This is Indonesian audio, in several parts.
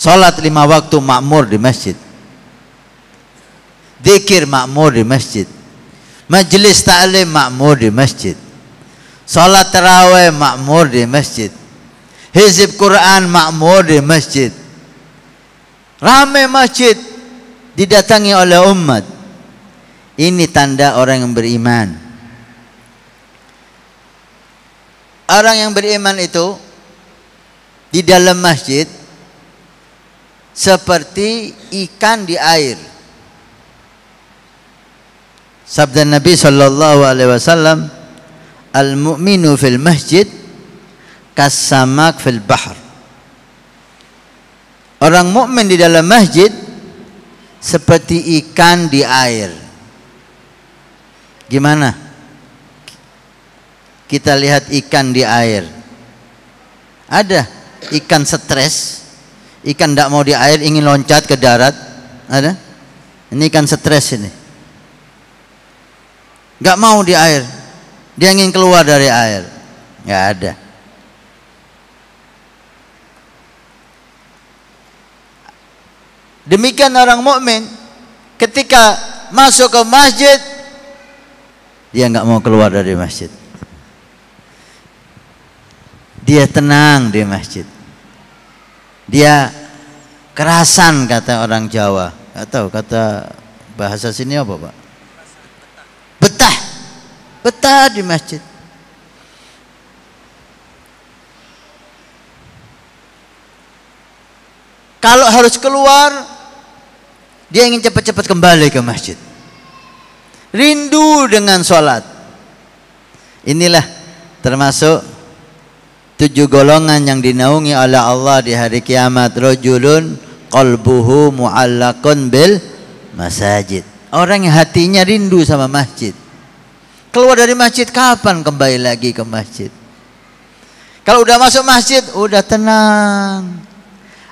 Salat 5 waktu makmur di masjid. Zikir makmur di masjid. Majelis ta'lim makmur di masjid. Salat tarawih makmur di masjid. Hizib Quran makmur di masjid. Ramai masjid didatangi oleh umat. Ini tanda orang yang beriman. Orang yang beriman itu di dalam masjid seperti ikan di air. Sabda Nabi sallallahu alaihi wasallam, al-mu'minu fil masjid kas-samak fil bahr. Orang mukmin di dalam masjid seperti ikan di air. Gimana? Kita lihat ikan di air. Ada ikan stres, ikan tidak mau di air, ingin loncat ke darat. Ada? Ini ikan stres ini. Gak mau di air, dia ingin keluar dari air. Gak ada. Demikian orang mukmin ketika masuk ke masjid, dia nggak mau keluar dari masjid. Dia tenang di masjid. Dia kerasan, kata orang Jawa. Nggak tahu kata bahasa sini apa, Pak? Betah. Betah di masjid. Kalau harus keluar, dia ingin cepat-cepat kembali ke masjid. Rindu dengan sholat. Inilah termasuk 7 golongan yang dinaungi oleh Allah di hari kiamat. Rajulun qalbuhu mu'allaqun bil masajid. Orang yang hatinya rindu sama masjid. Keluar dari masjid kapan kembali lagi ke masjid? Kalau udah masuk masjid udah tenang,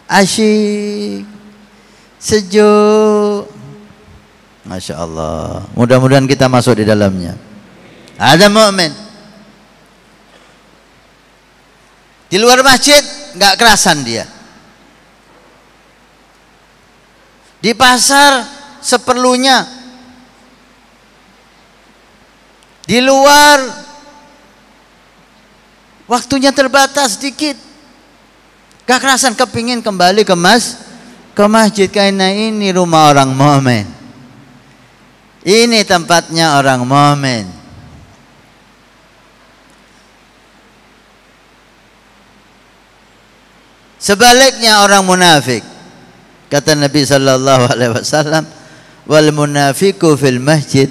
asyik, sejuk. Masya Allah. Mudah-mudahan kita masuk di dalamnya. Ada mukmin di luar masjid nggak kerasan dia. Di pasar seperlunya. Di luar waktunya terbatas sedikit. Gak kerasan, kepingin kembali ke masjid karena ini rumah orang mukmin. Ini tempatnya orang mukmin. Sebaliknya orang munafik. Kata Nabi sallallahu alaihi wasallam, wal munafiqu fil masjid.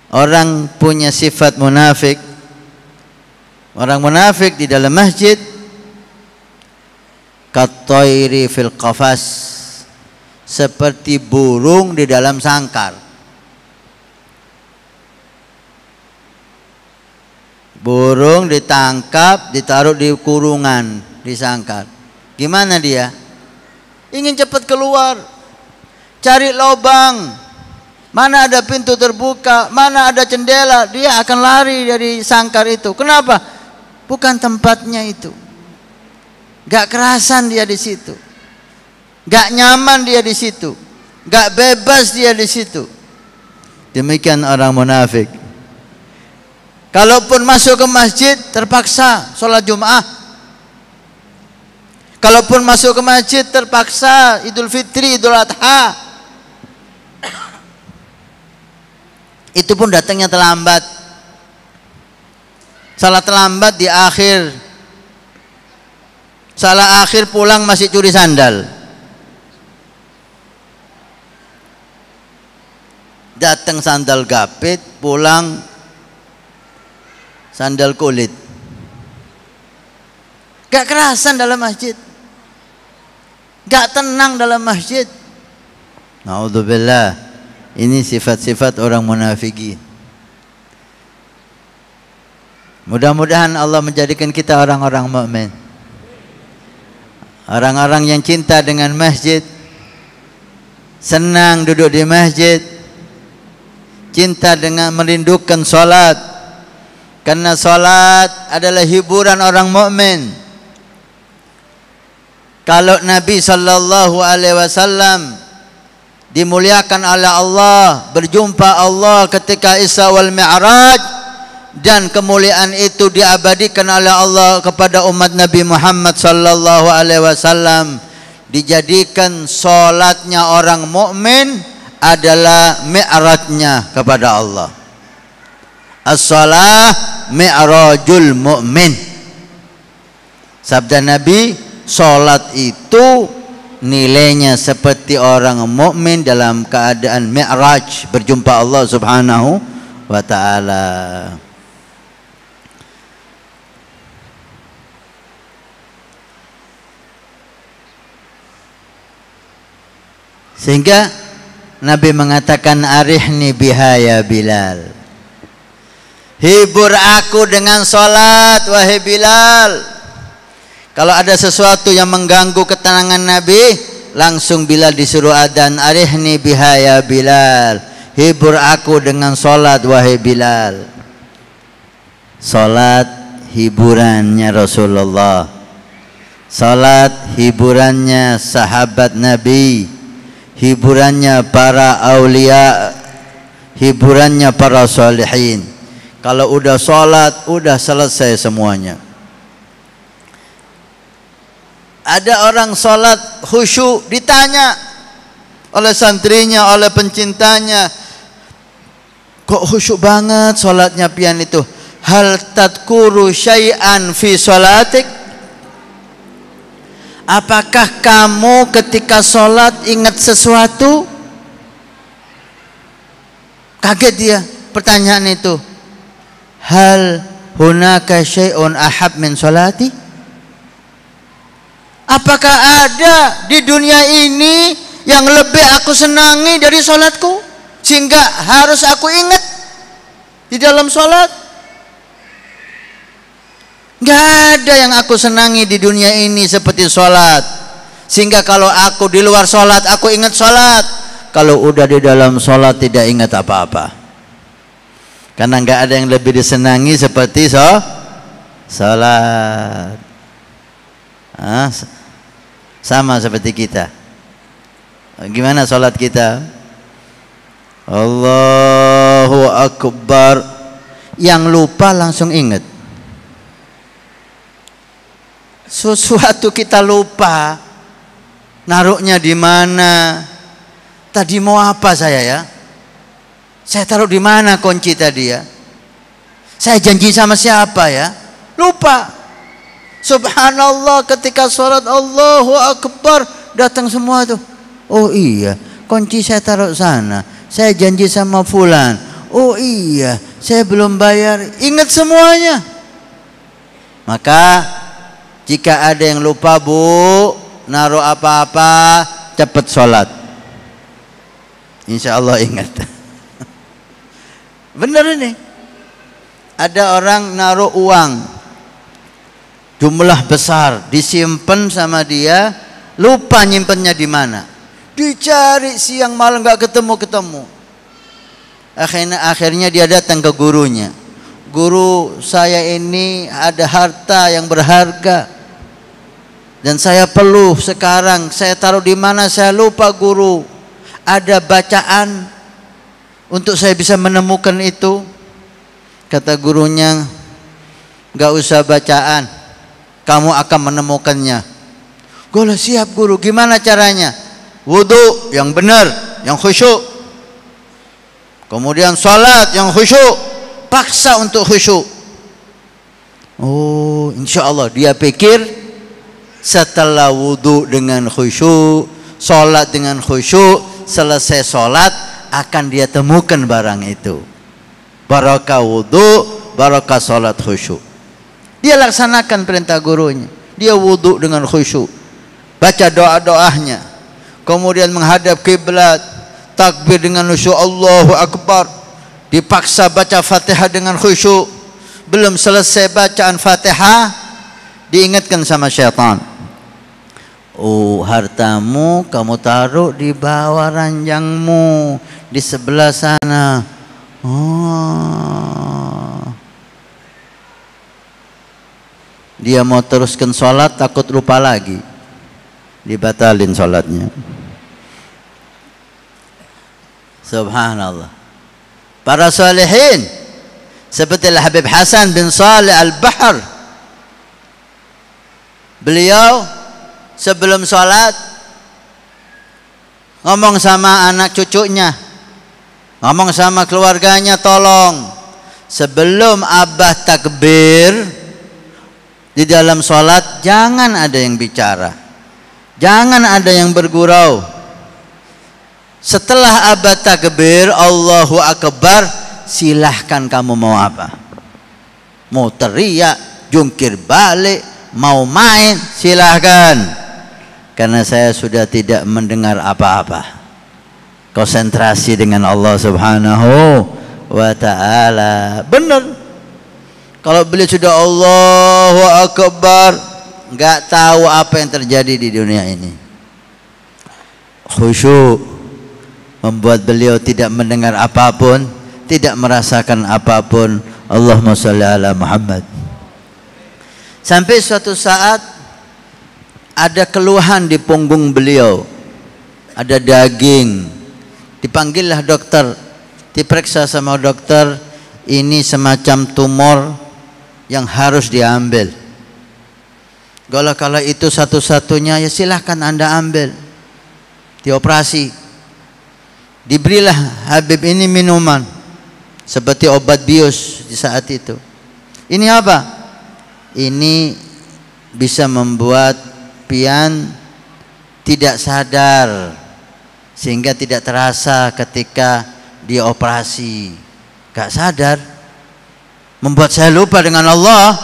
Orang punya sifat munafik. Orang munafik di dalam masjid katairi fil qafas, seperti burung di dalam sangkar. Burung ditangkap, ditaruh di kurungan, di sangkar. Gimana dia? Ingin cepat keluar, cari lubang. Mana ada pintu terbuka, mana ada jendela, dia akan lari dari sangkar itu. Kenapa? Bukan tempatnya itu. Gak kerasan dia di situ. Gak nyaman dia di situ. Gak bebas dia di situ. Demikian orang munafik. Kalaupun masuk ke masjid terpaksa sholat Jum'ah. Kalaupun masuk ke masjid terpaksa Idul Fitri, Idul Adha. Itu pun datangnya terlambat. Salah terlambat di akhir. Salah akhir pulang masih curi sandal. Datang sandal gapit, pulang sandal kulit. Gak kerasan dalam masjid. Gak tenang dalam masjid. Naudzubillah. Ini sifat-sifat orang munafikin. Mudah-mudahan Allah menjadikan kita orang-orang mukmin. Orang-orang yang cinta dengan masjid, senang duduk di masjid, cinta dengan merindukan salat. Karena salat adalah hiburan orang mukmin. Kalau Nabi sallallahu alaihi wasallam dimuliakan oleh Allah, berjumpa Allah ketika Isra wal Mi'raj, dan kemuliaan itu diabadikan oleh Allah kepada umat Nabi Muhammad sallallahu alaihi wasallam, dijadikan salatnya orang mukmin adalah mi'rajnya kepada Allah. As-salah mi'rajul mu'min. Sabda Nabi, salat itu nilainya seperti orang mukmin dalam keadaan mi'raj, berjumpa Allah Subhanahu wa taala. Sehingga Nabi mengatakan, arihni biha ya Bilal, hibur aku dengan salat wahai Bilal. Kalau ada sesuatu yang mengganggu ketenangan Nabi, langsung Bilal disuruh adzan, arihni biha ya Bilal, hibur aku dengan salat wahai Bilal. Salat hiburannya Rasulullah, salat hiburannya sahabat Nabi, hiburannya para aulia, hiburannya para salihin. Kalau udah salat, udah selesai semuanya. Ada orang salat khusyuk, ditanya oleh santrinya, oleh pencintanya, kok khusyuk banget salatnya pian itu? Hal tadkuru syai'an fi salatik? Apakah kamu ketika salat ingat sesuatu? Kaget dia pertanyaan itu. Hal hunaka syai'un ahab min salati? Apakah ada di dunia ini yang lebih aku senangi dari salatku, sehingga harus aku ingat di dalam salat? Gak ada yang aku senangi di dunia ini seperti salat, sehingga kalau aku di luar salat aku ingat salat, kalau udah di dalam salat tidak ingat apa-apa. Karena gak ada yang lebih disenangi seperti salat. Sama seperti kita. Gimana salat kita? Allahu Akbar, yang lupa langsung ingat. Sesuatu kita lupa, naruhnya di mana? Tadi mau apa saya ya? Saya taruh di mana kunci tadi ya? Saya janji sama siapa ya? Lupa. Subhanallah, ketika sholat Allahu Akbar datang semua tuh. Oh iya, kunci saya taruh sana. Saya janji sama fulan. Oh iya, saya belum bayar. Ingat semuanya. Maka jika ada yang lupa, Bu, naruh apa-apa, cepat sholat. Insya Allah ingat. Benar ini. Ada orang naruh uang jumlah besar, disimpan sama dia, lupa nyimpennya di mana. Dicari siang malam nggak ketemu. Akhirnya dia datang ke gurunya. Guru, saya ini ada harta yang berharga dan saya perlu sekarang. Saya taruh di mana saya lupa, guru. Ada bacaan untuk saya bisa menemukan itu? Kata gurunya, nggak usah bacaan, kamu akan menemukannya. Gue siap guru, gimana caranya? Wudu yang benar, yang khusyuk. Kemudian salat yang khusyuk, paksa untuk khusyuk. Oh, insya Allah dia pikir setelah wudu dengan khusyuk, salat dengan khusyuk, selesai salat akan dia temukan barang itu. Barakah wudu, barakah salat khusyuk. Dia laksanakan perintah gurunya. Dia wudu dengan khusyuk, baca doa-doanya, kemudian menghadap kiblat, takbir dengan khusyuk, Allahu Akbar, dipaksa baca Fatihah dengan khusyuk. Belum selesai bacaan Fatihah, diingatkan sama syaitan, oh, hartamu kamu taruh di bawah ranjangmu di sebelah sana. Oh, dia mau teruskan sholat, takut lupa lagi. dibatalin sholatnya. Subhanallah. Para salihin seperti Habib Hasan bin Saleh Al-Bahr, beliau sebelum sholat ngomong sama anak cucunya, ngomong sama keluarganya, tolong sebelum abah takbir di dalam sholat jangan ada yang bicara, jangan ada yang bergurau. Setelah abah takbir Allahu Akbar, silahkan kamu mau apa, mau teriak, jungkir balik, mau main, silahkan, karena saya sudah tidak mendengar apa-apa. Konsentrasi dengan Allah Subhanahu wa ta'ala. Benar, kalau beliau sudah Allahu Akbar, nggak tahu apa yang terjadi di dunia ini. Khusyuk membuat beliau tidak mendengar apapun, tidak merasakan apapun. Allahumma sholli ala Muhammad. Sampai suatu saat ada keluhan di punggung beliau, ada daging. Dipanggillah dokter, diperiksa sama dokter, ini semacam tumor yang harus diambil. Kalau itu satu-satunya, ya silahkan Anda ambil, dioperasi. Diberilah Habib ini minuman seperti obat bius di saat itu. Ini apa? Ini bisa membuat pian tidak sadar sehingga tidak terasa ketika dioperasi. Gak sadar, membuat saya lupa dengan Allah,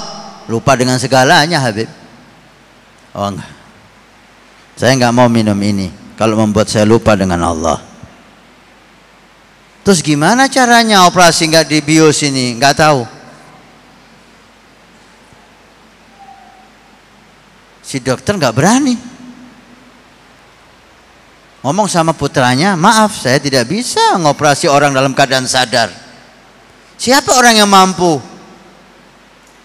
lupa dengan segalanya Habib. Oh enggak, saya enggak mau minum ini kalau membuat saya lupa dengan Allah. Terus gimana caranya operasi nggak dibius ini? Nggak tahu. Si dokter nggak berani. Ngomong sama putranya, maaf saya tidak bisa ngoperasi orang dalam keadaan sadar. Siapa orang yang mampu?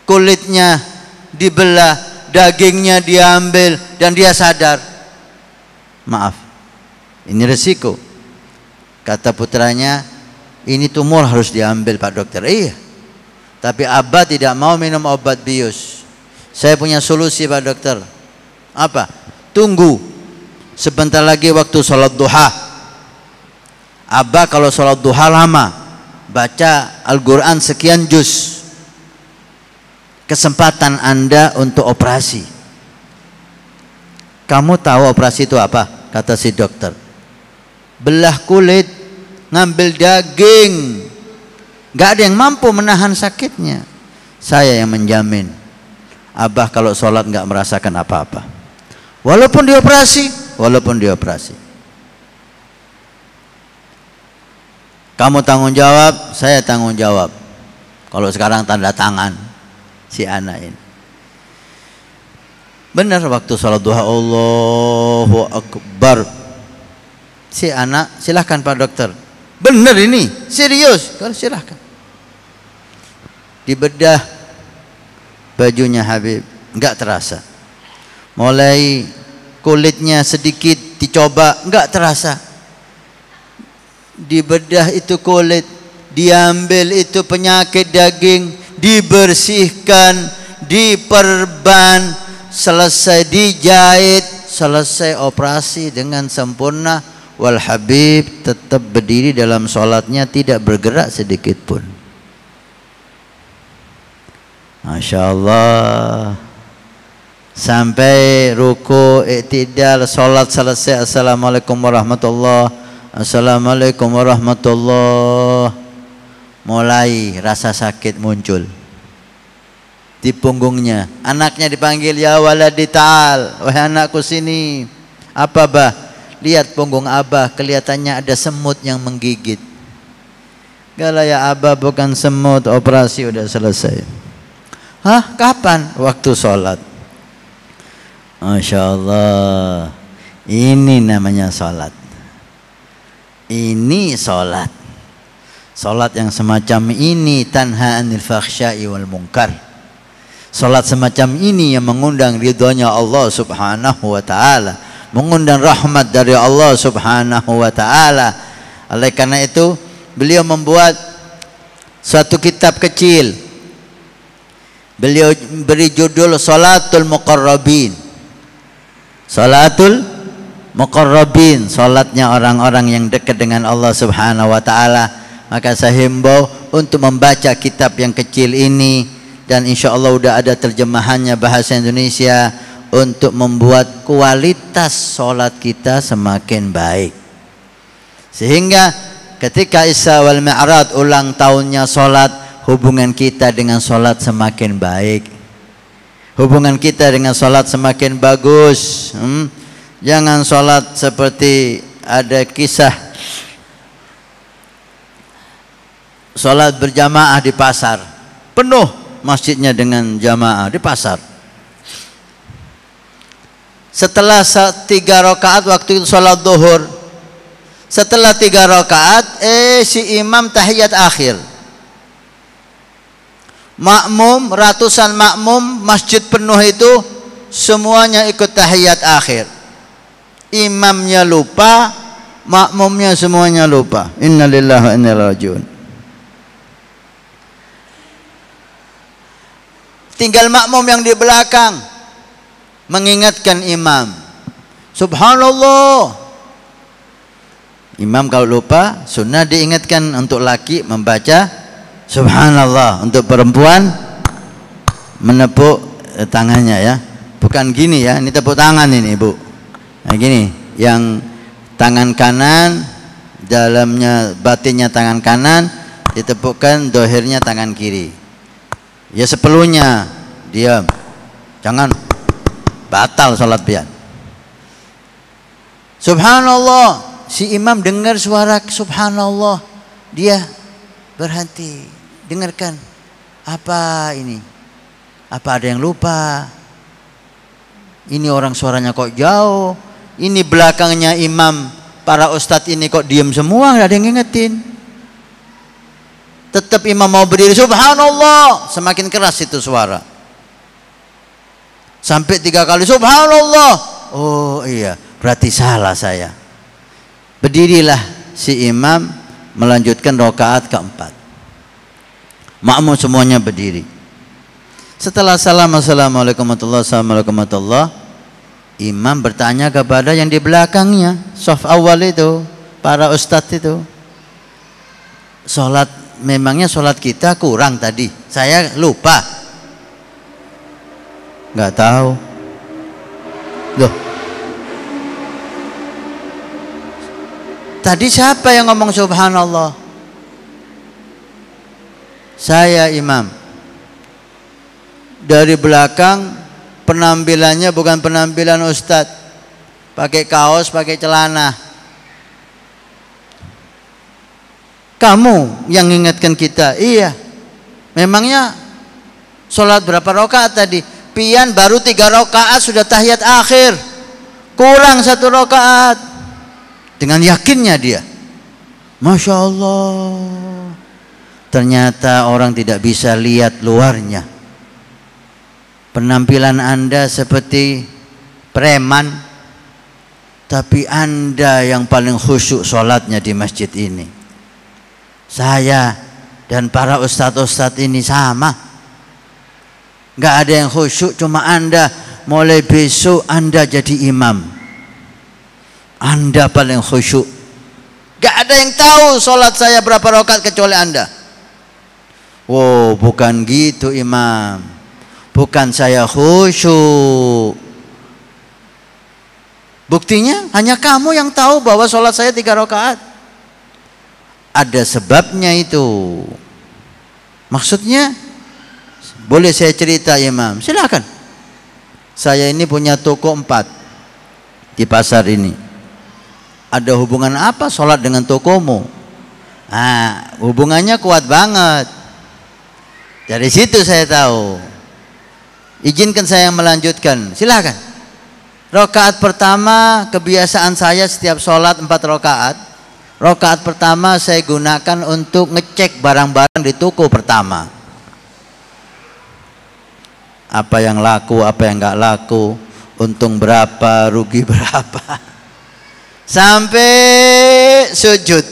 Kulitnya dibelah, dagingnya diambil, dan dia sadar. Maaf, ini resiko. Kata putranya, ini tumor harus diambil Pak Dokter. Iya, tapi Abah tidak mau minum obat bius. Saya punya solusi Pak Dokter. Apa? Tunggu sebentar lagi waktu sholat duha. Abah kalau sholat duha lama, baca Al-Quran sekian juz, kesempatan Anda untuk operasi. Kamu tahu operasi itu apa? Kata si dokter, belah kulit, ngambil daging. Gak ada yang mampu menahan sakitnya. Saya yang menjamin Abah kalau sholat gak merasakan apa-apa, walaupun dioperasi. Kamu tanggung jawab, saya tanggung jawab. Kalau sekarang tanda tangan si anak ini. Benar, waktu sholat duha Allahu Akbar, si anak, silahkan Pak Dokter. Benar ini, serius, kalau silahkan. Dibedah bajunya Habib, enggak terasa. Mulai kulitnya sedikit dicoba, enggak terasa. Dibedah itu kulit, diambil itu penyakit daging, dibersihkan, diperban, selesai dijahit, selesai operasi dengan sempurna. Wal Habib tetap berdiri dalam sholatnya, tidak bergerak sedikit pun. Masya Allah. Sampai ruku, i'tidal, sholat selesai, assalamualaikum warahmatullahi, assalamualaikum warahmatullahi. Mulai rasa sakit muncul di punggungnya. Anaknya dipanggil, ya waladi ta'al, wahai anakku sini. Apa bah? Lihat punggung Abah, kelihatannya ada semut yang menggigit. Kalau ya Abah bukan semut, operasi udah selesai. Hah? Kapan? Waktu sholat. Masya Allah. Ini namanya sholat. Ini sholat. Sholat yang semacam ini tanha anil fakhsya'i wal munkar. Sholat semacam ini yang mengundang ridhonya Allah subhanahu wa ta'ala, mengundang rahmat dari Allah Subhanahu wa taala. Oleh karena itu beliau membuat suatu kitab kecil. Beliau beri judul Salatul Muqarrabin. Salatul Muqarrabin, salatnya orang-orang yang dekat dengan Allah Subhanahu wa taala. Maka saya himbau untuk membaca kitab yang kecil ini, dan insya Allah udah ada terjemahannya bahasa Indonesia untuk membuat kualitas salat kita semakin baik. Sehingga ketika Isra wal Mi'raj ulang tahunnya salat, hubungan kita dengan salat semakin baik. Hubungan kita dengan salat semakin bagus. Jangan salat seperti ada kisah salat berjamaah di pasar. Penuh masjidnya dengan jamaah di pasar. Setelah 3 rakaat waktu itu salat zuhur. Setelah 3 rakaat si imam tahiyat akhir. Makmum, ratusan makmum, masjid penuh itu semuanya ikut tahiyat akhir. Imamnya lupa, makmumnya semuanya lupa. Innalillahi wa inna ilaihi rajiun. Tinggal makmum yang di belakang mengingatkan imam. Subhanallah. Imam kalau lupa, sunnah diingatkan untuk laki membaca Subhanallah. Untuk perempuan menepuk tangannya ya. Bukan gini ya, ini tepuk tangan ini ibu. Nah gini, yang tangan kanan, dalamnya batinnya tangan kanan, ditepukkan dohirnya tangan kiri. Ya sepeluhnya, diam. Jangan, batal salat pian. Subhanallah. Si imam dengar suara subhanallah, dia berhenti, dengarkan. Apa ini? Apa ada yang lupa? Ini orang suaranya kok jauh. Ini belakangnya imam, para ustadz ini kok diam semua, nggak ada yang ngingetin. Tetap imam mau berdiri, subhanallah, semakin keras itu suara. Sampai 3 kali subhanallah. Oh iya, berarti salah saya. Berdirilah si imam melanjutkan rakaat keempat. Makmum semuanya berdiri. Setelah salam assalamualaikum warahmatullahi wabarakatuh, imam bertanya kepada yang di belakangnya, shaf awal itu, para ustadz itu, memangnya sholat kita kurang tadi? Saya lupa. Nggak tahu. Loh, tadi siapa yang ngomong subhanallah? Saya imam. Dari belakang penampilannya bukan penampilan ustadz, pakai kaos, pakai celana. Kamu yang ingatkan kita. Iya. Memangnya sholat berapa rakaat tadi? Pian baru 3 rakaat sudah tahiyat akhir. Kurang 1 rakaat. Dengan yakinnya dia. Masya Allah. Ternyata orang tidak bisa lihat luarnya. Penampilan Anda seperti preman, tapi Anda yang paling khusyuk sholatnya di masjid ini. Saya dan para ustadz-ustadz ini sama. Nggak ada yang khusyuk, cuma Anda. Mulai besok Anda jadi imam. Anda paling khusyuk. Nggak ada yang tahu sholat saya berapa rakaat kecuali Anda. Wow, bukan gitu imam. Bukan saya khusyuk. Buktinya hanya kamu yang tahu bahwa sholat saya 3 rakaat. Ada sebabnya itu. Maksudnya, boleh saya cerita imam? Silakan. Saya ini punya toko 4 di pasar ini. Ada hubungan apa sholat dengan tokomu? Nah, hubungannya kuat banget. Dari situ saya tahu. Izinkan saya melanjutkan. Silakan. Rakaat pertama, kebiasaan saya setiap sholat 4 rakaat. Rakaat pertama saya gunakan untuk ngecek barang-barang di toko pertama. Apa yang laku, apa yang nggak laku. untung berapa, rugi berapa. Sampai sujud.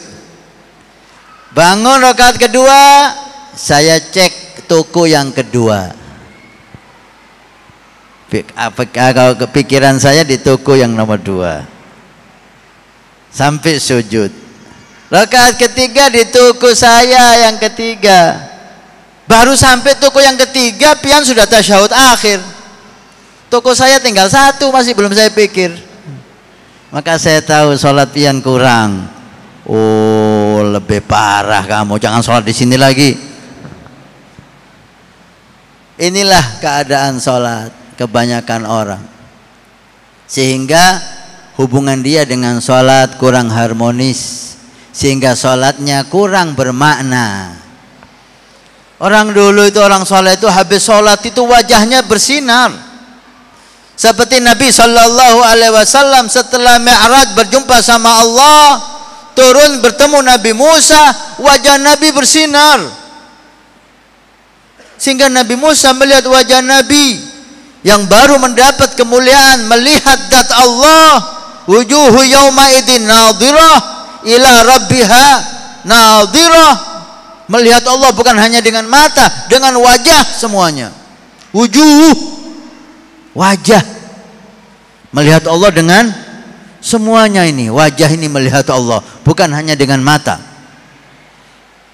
Bangun rakaat kedua, saya cek toko yang kedua. Kalau kepikiran saya di toko yang nomor 2. Sampai sujud. Rakaat ketiga di toko saya yang ketiga. Baru sampai toko yang ketiga, pian sudah tasyahud akhir. Toko saya tinggal 1, masih belum saya pikir. Maka saya tahu sholat pian kurang. Oh, lebih parah kamu, jangan sholat di sini lagi. Inilah keadaan sholat kebanyakan orang, sehingga hubungan dia dengan sholat kurang harmonis, sehingga sholatnya kurang bermakna. Orang dulu itu, orang sholat itu habis sholat itu wajahnya bersinar, seperti Nabi Shallallahu Alaihi Wasallam setelah Mi'raj berjumpa sama Allah, turun bertemu Nabi Musa, wajah Nabi bersinar, sehingga Nabi Musa melihat wajah Nabi yang baru mendapat kemuliaan, melihat zat Allah. Wujuhu yawma idin nadhirah ila rabbiha nadhirah. Melihat Allah bukan hanya dengan mata, dengan wajah semuanya. Wujuh, wajah. Melihat Allah dengan semuanya ini. Wajah ini melihat Allah, bukan hanya dengan mata.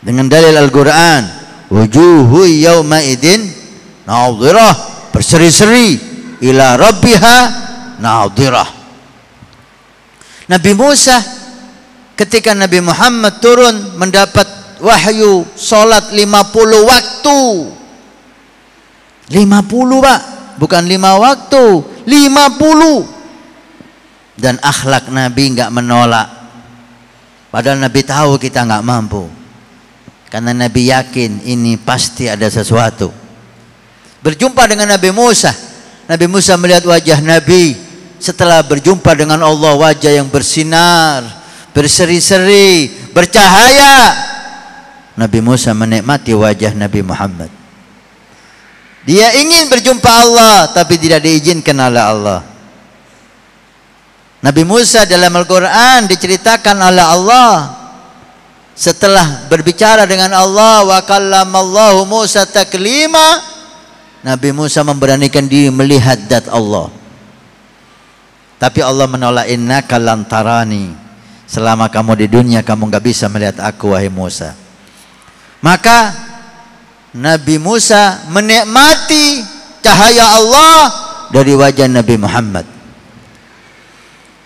Dengan dalil Al-Quran, wujuhu yawma idin nadhirah, berseri-seri, ila rabbiha nadhirah. Nabi Musa ketika Nabi Muhammad turun mendapat wahyu salat 50 waktu. 50 Pak, bukan 5 waktu, 50. Dan akhlak Nabi enggak menolak. Padahal Nabi tahu kita enggak mampu. Karena Nabi yakin ini pasti ada sesuatu. Berjumpa dengan Nabi Musa. Nabi Musa melihat wajah Nabi. Setelah berjumpa dengan Allah, wajah yang bersinar, berseri-seri, bercahaya. Nabi Musa menikmati wajah Nabi Muhammad. Dia ingin berjumpa Allah, tapi tidak diizinkan oleh Allah. Nabi Musa dalam Al-Quran diceritakan oleh Allah, setelah berbicara dengan Allah, wa kallamallahu Musa taklima, Nabi Musa memberanikan diri melihat zat Allah. Tapi Allah menolak, innaka lan tarani, selama kamu di dunia kamu enggak bisa melihat aku wahai Musa. Maka Nabi Musa menikmati cahaya Allah dari wajah Nabi Muhammad.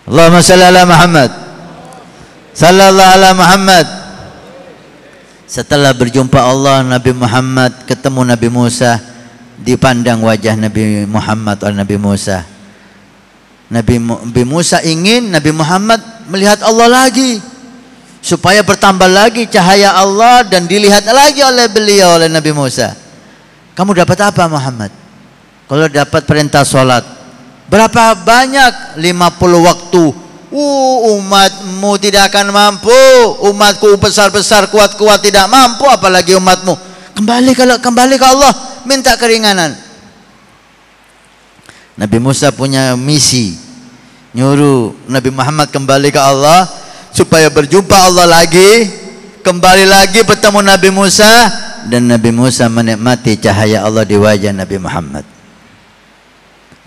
Allahumma salli ala Muhammad, sallallahu ala Muhammad. Setelah berjumpa Allah, Nabi Muhammad ketemu Nabi Musa, dipandang wajah Nabi Muhammad oleh Nabi Musa. Nabi Musa ingin Nabi Muhammad melihat Allah lagi, supaya bertambah lagi cahaya Allah dan dilihat lagi oleh beliau, oleh Nabi Musa. Kamu dapat apa Muhammad? Kalau dapat perintah sholat, berapa banyak? 50 waktu. Umatmu tidak akan mampu. Umatku besar-besar, kuat-kuat tidak mampu, apalagi umatmu. Kembali ke Allah, minta keringanan. Nabi Musa punya misi, nyuruh Nabi Muhammad kembali ke Allah supaya berjumpa Allah lagi, kembali lagi bertemu Nabi Musa, dan Nabi Musa menikmati cahaya Allah di wajah Nabi Muhammad.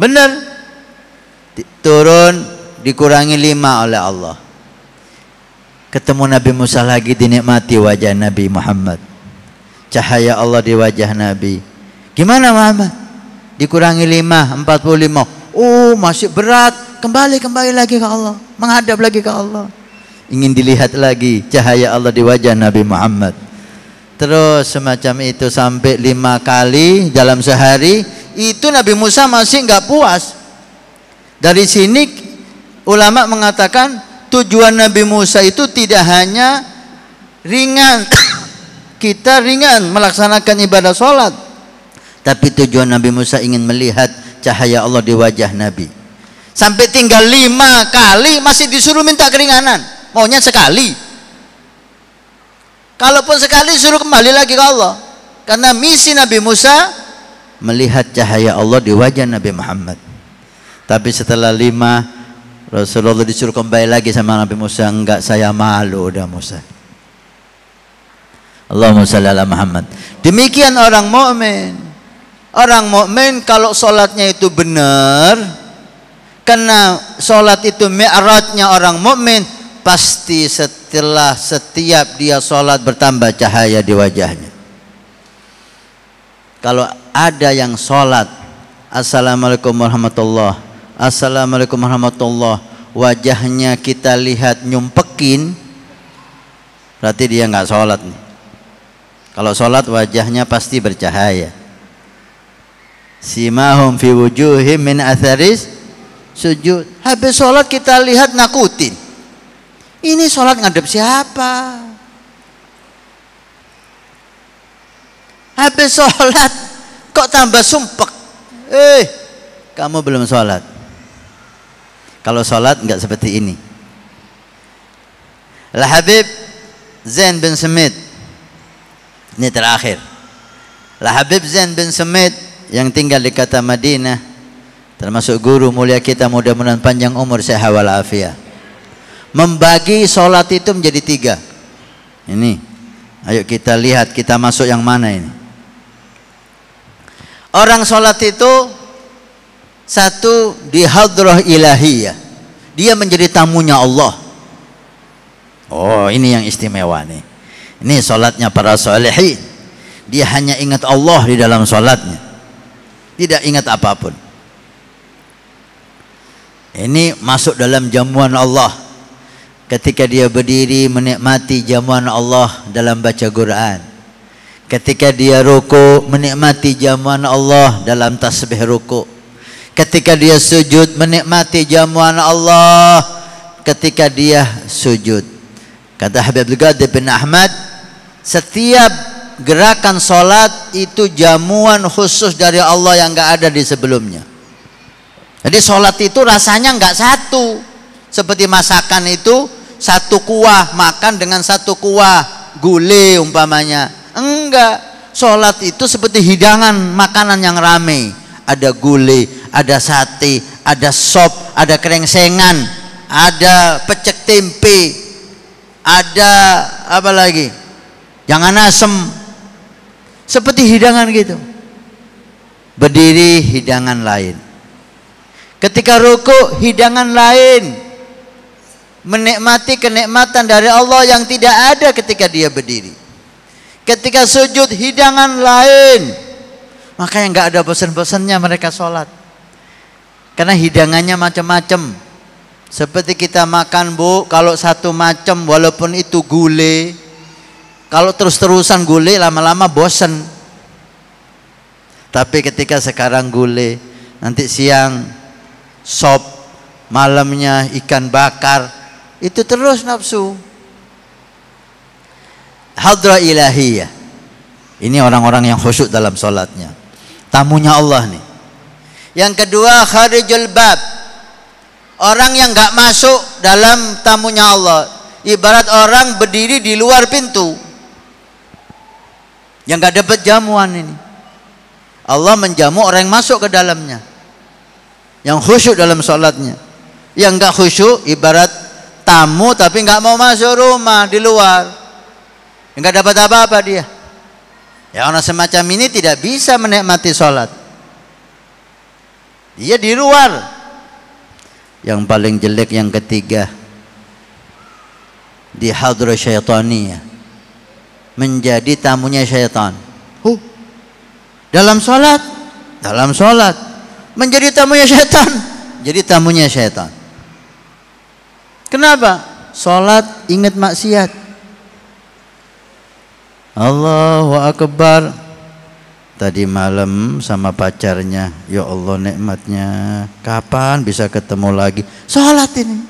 Benar, turun dikurangi 5 oleh Allah, ketemu Nabi Musa lagi, dinikmati wajah Nabi Muhammad, cahaya Allah di wajah Nabi. Gimana Muhammad? Dikurangi 5, 45. Oh, masih berat. Kembali lagi ke Allah, menghadap lagi ke Allah, ingin dilihat lagi cahaya Allah di wajah Nabi Muhammad. Terus semacam itu sampai 5 kali dalam sehari. Itu Nabi Musa masih enggak puas. Dari sini ulama mengatakan tujuan Nabi Musa itu tidak hanya ringan kita ringan melaksanakan ibadah sholat, tapi tujuan Nabi Musa ingin melihat cahaya Allah di wajah Nabi. Sampai tinggal 5 kali masih disuruh minta keringanan. Maunya sekali. Kalaupun sekali suruh kembali lagi ke Allah. Karena misi Nabi Musa melihat cahaya Allah di wajah Nabi Muhammad. Tapi setelah 5, Rasulullah disuruh kembali lagi sama Nabi Musa. Enggak, saya malu udah Musa. Allahumma shalli ala Muhammad. Demikian orang mukmin. Orang mukmin kalau sholatnya itu benar, karena sholat itu mi'rajnya orang mukmin, pasti setelah setiap dia sholat bertambah cahaya di wajahnya. Kalau ada yang sholat assalamualaikum warahmatullah, assalamualaikum warahmatullah, wajahnya kita lihat nyumpekin, berarti dia nggak sholat nih. Kalau sholat wajahnya pasti bercahaya. Simahum fi wujuhim min atharis sujud. Habis sholat kita lihat nakutin. Ini sholat ngadep siapa? Habis sholat kok tambah sumpek? Kamu belum sholat. Kalau sholat nggak seperti ini. Al-Habib Zain bin Smith, ini terakhir. Al-Habib Zain bin Smith yang tinggal di kota Madinah, termasuk guru mulia kita, mudah-mudahan panjang umur, sehat walafiat, membagi sholat itu menjadi 3. Ini, ayo kita lihat, kita masuk yang mana ini. Orang sholat itu satu di hadrah ilahiyah, dia menjadi tamunya Allah. Oh, ini yang istimewa nih. Ini sholatnya para sholihin. Dia hanya ingat Allah di dalam sholatnya, tidak ingat apapun. Ini masuk dalam jamuan Allah. Ketika dia berdiri menikmati jamuan Allah dalam baca Quran. Ketika dia ruku menikmati jamuan Allah dalam tasbih ruku. Ketika dia sujud menikmati jamuan Allah ketika dia sujud. Kata Habib Abdul Qadir bin Ahmad, setiap gerakan solat itu jamuan khusus dari Allah yang enggak ada di sebelumnya. Jadi solat itu rasanya enggak satu. Seperti masakan itu satu kuah, makan dengan satu kuah gulai umpamanya. Enggak, sholat itu seperti hidangan makanan yang ramai. Ada gulai, ada sate, ada sop, ada krengsengan, ada pecek tempe, ada apa lagi, jangan asem, seperti hidangan gitu. Berdiri hidangan lain, ketika ruku hidangan lain, menikmati kenikmatan dari Allah yang tidak ada ketika dia berdiri. Ketika sujud hidangan lain. Makanya nggak ada bosan-bosannya mereka sholat, karena hidangannya macam-macam. Seperti kita makan, Bu, kalau satu macam walaupun itu gulai, kalau terus-terusan gulai lama-lama bosan. Tapi ketika sekarang gulai, nanti siang sop, malamnya ikan bakar, itu terus nafsu. Hadrah ilahiyah. Ini orang-orang yang khusyuk dalam sholatnya, tamunya Allah nih. Yang kedua, kharijul bab, orang yang nggak masuk dalam tamunya Allah. Ibarat orang berdiri di luar pintu, yang nggak dapat jamuan ini. Allah menjamu orang yang masuk ke dalamnya, yang khusyuk dalam sholatnya. Yang nggak khusyuk ibarat tamu tapi nggak mau masuk rumah, di luar. Enggak dapat apa-apa dia. Ya, orang semacam ini tidak bisa menikmati sholat. Dia di luar. Yang paling jelek yang ketiga, di hadrah syaitaniyah, menjadi tamunya syaitan. Dalam sholat menjadi tamunya syaitan. Jadi tamunya syaitan. Kenapa? Sholat ingat maksiat. Allahu Akbar. Tadi malam sama pacarnya, ya Allah nikmatnya, kapan bisa ketemu lagi? Salat ini.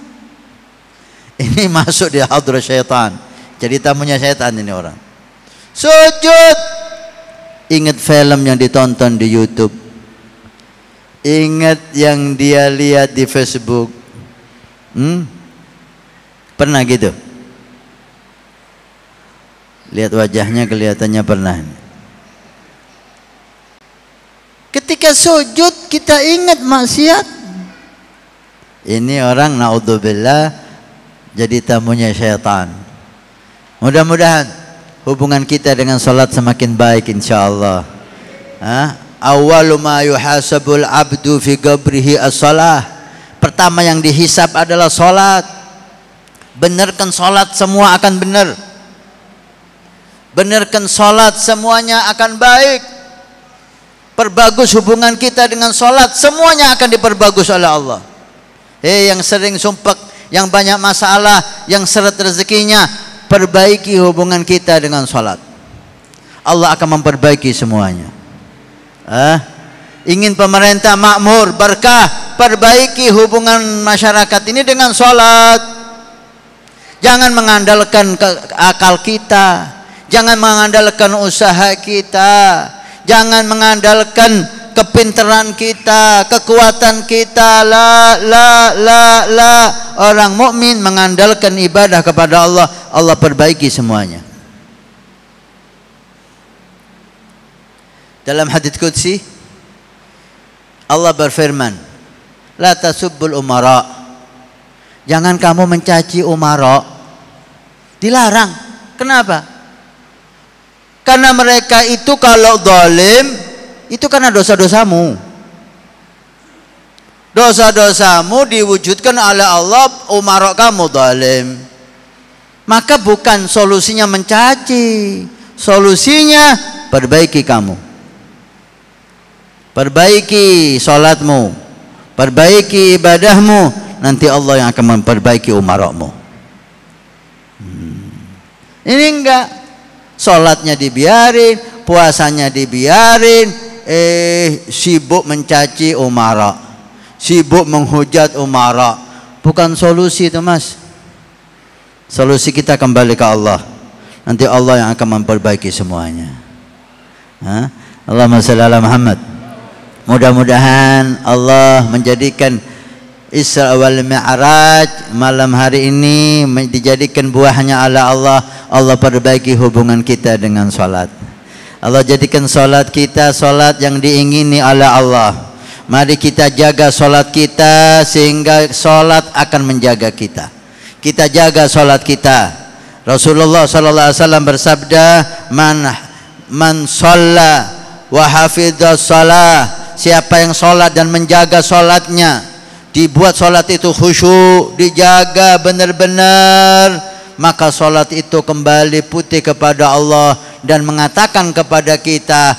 Ini masuk di hadrah syaitan. Jadi tamunya syaitan ini orang. Sujud, ingat film yang ditonton di YouTube, ingat yang dia lihat di Facebook. Pernah gitu? Lihat wajahnya kelihatannya pernah. Ketika sujud kita ingat maksiat, Ini orang naudzubillah jadi tamunya syaitan. Mudah-mudahan hubungan kita dengan salat semakin baik insyaallah. Awwalu ma yuhasabul abdu fi qabrihi as-shalah. Pertama yang dihisab adalah salat. Benarkan salat, semua akan benar. Benarkan salat, semuanya akan baik. Perbagus hubungan kita dengan salat, semuanya akan diperbagus oleh Allah. Yang sering sumpek, yang banyak masalah, yang seret rezekinya, perbaiki hubungan kita dengan salat. Allah akan memperbaiki semuanya. Ingin pemerintah makmur, berkah, perbaiki hubungan masyarakat ini dengan salat. Jangan mengandalkan akal kita, jangan mengandalkan usaha kita, jangan mengandalkan kepintaran kita, kekuatan kita. La. Orang mukmin mengandalkan ibadah kepada Allah. Allah perbaiki semuanya. Dalam hadits qudsi Allah berfirman, la tasubbul umara. Jangan kamu mencaci umara. Dilarang. Kenapa? Karena mereka itu kalau zalim itu karena dosa-dosamu. Dosa-dosamu diwujudkan oleh Allah, umara kamu zalim. Maka bukan solusinya mencaci, solusinya perbaiki kamu. Perbaiki salatmu, perbaiki ibadahmu, nanti Allah yang akan memperbaiki umarakmu. Ini enggak, salatnya dibiarin, puasanya dibiarin, sibuk mencaci umara, sibuk menghujat umara. Bukan solusi itu mas. Solusi kita kembali ke Allah. Nanti Allah yang akan memperbaiki semuanya. Allahumma shalli ala Muhammad. Mudah-mudahan Allah menjadikan Isra wal Mi'raj malam hari ini dijadikan buahnya oleh Allah. Allah perbaiki hubungan kita dengan salat. Allah jadikan salat kita salat yang diingini oleh Allah. Mari kita jaga salat kita sehingga salat akan menjaga kita. Kita jaga salat kita. Rasulullah sallallahu alaihi wasallam bersabda, man shalla wa hafidha shalah. Siapa yang salat dan menjaga salatnya, dibuat salat itu khusyuk, dijaga benar-benar, maka salat itu kembali putih kepada Allah dan mengatakan kepada kita,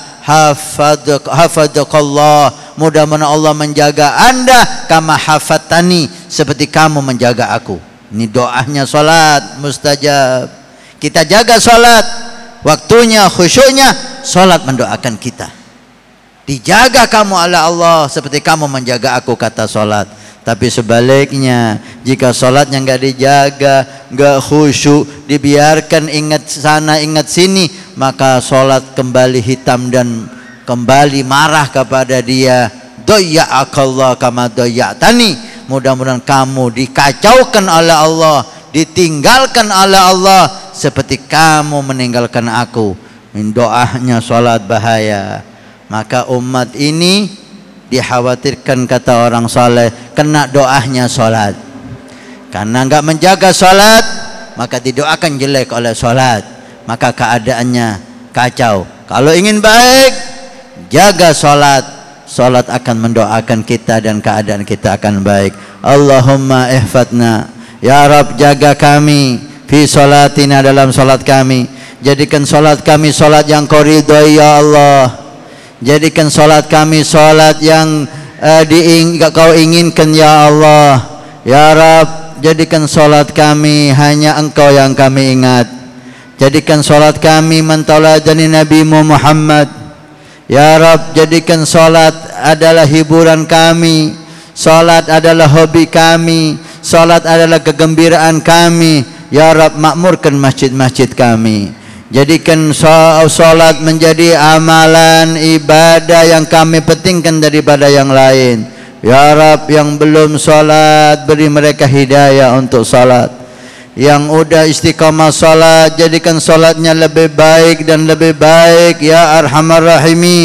hafadhakallah, mudah-mudahan Allah menjaga anda kama hafatani, seperti kamu menjaga aku. Ini doanya salat mustajab. Kita jaga salat, waktunya, khusyuknya, salat mendoakan kita. Dijaga kamu oleh Allah seperti kamu menjaga aku, kata salat. Tapi sebaliknya, jika salatnya enggak dijaga, enggak khusyuk, dibiarkan ingat sana ingat sini, maka salat kembali hitam dan kembali marah kepada dia. Dayya'akallah kama dayya'tani. Mudah-mudahan kamu dikacaukan oleh Allah, ditinggalkan oleh Allah seperti kamu meninggalkan aku. Doanya salat bahaya. Maka umat ini dikhawatirkan, kata orang saleh, kena doanya salat. Karena enggak menjaga salat, maka didoakan jelek oleh salat, maka keadaannya kacau. Kalau ingin baik, jaga salat. Salat akan mendoakan kita dan keadaan kita akan baik. Allahumma ihfadna, ya Rabb, jaga kami fi salatina, dalam salat kami. Jadikan salat kami salat yang Kau ridhoi ya Allah. Jadikan salat kami salat yang Kau inginkan ya Allah. Ya Rabb, jadikan salat kami hanya Engkau yang kami ingat. Jadikan salat kami mentauladani Nabi Muhammad. Ya Rabb, jadikan salat adalah hiburan kami. Salat adalah hobi kami. Salat adalah kegembiraan kami. Ya Rabb, makmurkan masjid-masjid kami. Jadikan salat menjadi amalan ibadah yang kami pentingkan daripada yang lain. Ya Rabb, yang belum salat, beri mereka hidayah untuk salat. Yang udah istiqamah salat, jadikan salatnya lebih baik dan lebih baik ya Arhamar Rahimin.